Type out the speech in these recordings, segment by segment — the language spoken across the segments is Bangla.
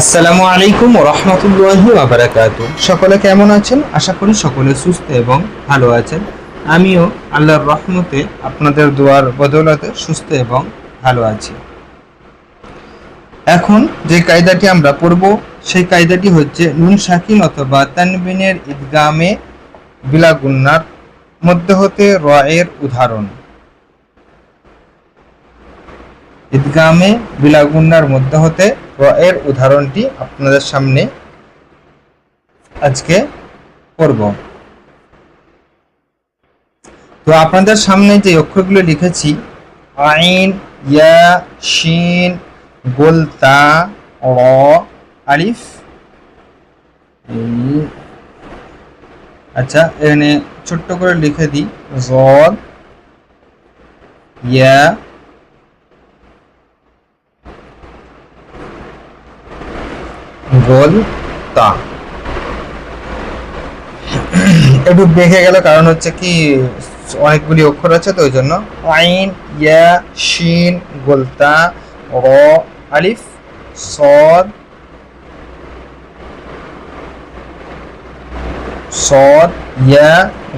আসসালামু আলাইকুম ওয়া রাহমাতুল্লাহি ওয়া বারাকাতুহু। সকলে কেমন আছেন? আশা করি সকলে সুস্থ এবং ভালো আছেন। আমিও আল্লাহর রহমতে আপনাদের দোয়ার বদৌলতে সুস্থ এবং ভালো আছি। এখন যে কায়দাটি আমরা পড়ব সেই কায়দাটি হচ্ছে নুন সাকিন অথবা তানবিনের ইদগামে বিলা গুন্নার মধ্যে হতে র এর উদাহরণ। ইদগামে বিলা গুন্নার মধ্যে হতে র এর উদাহরণটি আপনাদের সামনে আজকে পড়ব। তো আপনাদের সামনে যে অক্ষরগুলো লিখেছি আইন, ইয়া, শিন, গোল, তা, র, আলিফ। আচ্ছা, এখানে ছোট্ট করে লিখে দিই জদ, ইয়া, গোল, তা। একটু দেখে গেল কারণ হচ্ছে কি অনেকগুলি অক্ষর আছে, তো ওই জন্য আইন, ইয়া, শিন, গোলতা, র, আলিফ, সদ, সদ, ইয়া,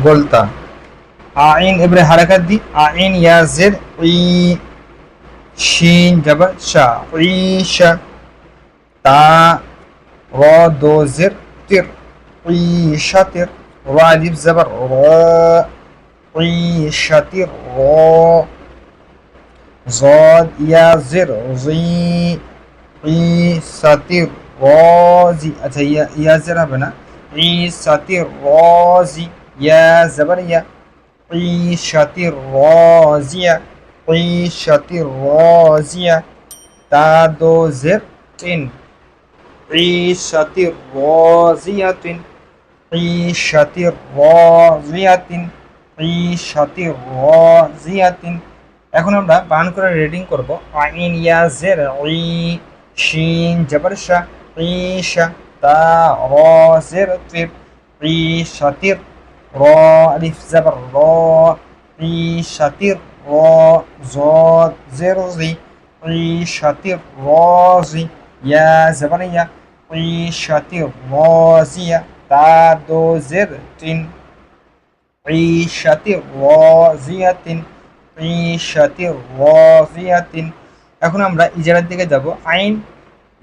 গোলতা। আইন এবারে হারাকাত দি আইন ইয়া জের ই, শিন জবর শা ঈশা, তা র দো জের তির ঈশাতির, র আলিফ জবর র ঈশাতির র, ज़ाद या ज़िर ज़ी ईसातिर राज़ी। अच्छा, या ज़िर হবে না, ईसातिर राज़ी, या ज़बर या ईशातिर राज़िया ईशातिर राज़िया, ता दो ज़िर तिन ईशातिर राज़ियातिन ईशातिर राज़ियातिन ईशातिर राज़ियातिन। এখন আমরা বানান করে রিডিং করব। আইন ইয়া জের ই, শিন জবর শা ঈশা, তা র জের তির ঈশাতির, র আলিফ জবর র ঈশাতির, র ज़ाद জের জি ঈশাতির রাজি, ইয়া জবর ইয়া ঈশাতির রাজিয়া, তা দো জের তিন ঈশাতির রাজিয়াতিন ঈশাতির রাজিয়াতিন। এখন আমরা ইজারার দিকে যাব। আইন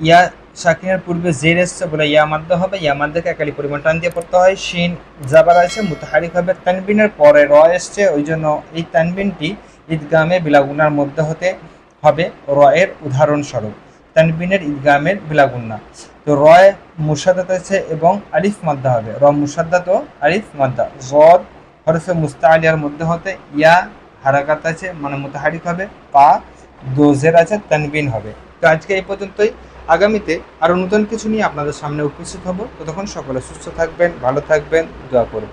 ইয়া সাকিনের পূর্বে জের এসছে বলে ইয়া মাদ্দা হবে, ইয়া মাদ্দাকে একালি পরিমাণ টান দিয়ে পড়তে হয়। শিন জাবার আছে মুতাহারিক হবে, তানবিনের পরে র এসছে, ওই জন্য এই তানবিনটি ঈদগামে বিলাগুন্নার মধ্যে হতে হবে র এর উদাহরণস্বরূপ। তানবিনের ঈদগামের বিলাগুন্না তো র মুসাদ্দাত আছে এবং আলিফ মাদ্দা হবে, র মুসাদ্দাত ও আলিফ মাদ্দা। জদ হরফে মুস্তাআলিয়ার মধ্যে হতে ইয়া হারাকাত আছে মানে মুতাহারিক হবে, পা দোজের আছে তানবিন হবে। তো আজকে এই পর্যন্তই। আগামীতে আরও নতুন কিছু নিয়ে আপনাদের সামনে উপস্থিত হব। ততক্ষণ সকলে সুস্থ থাকবেন, ভালো থাকবেন, দোয়া করবেন।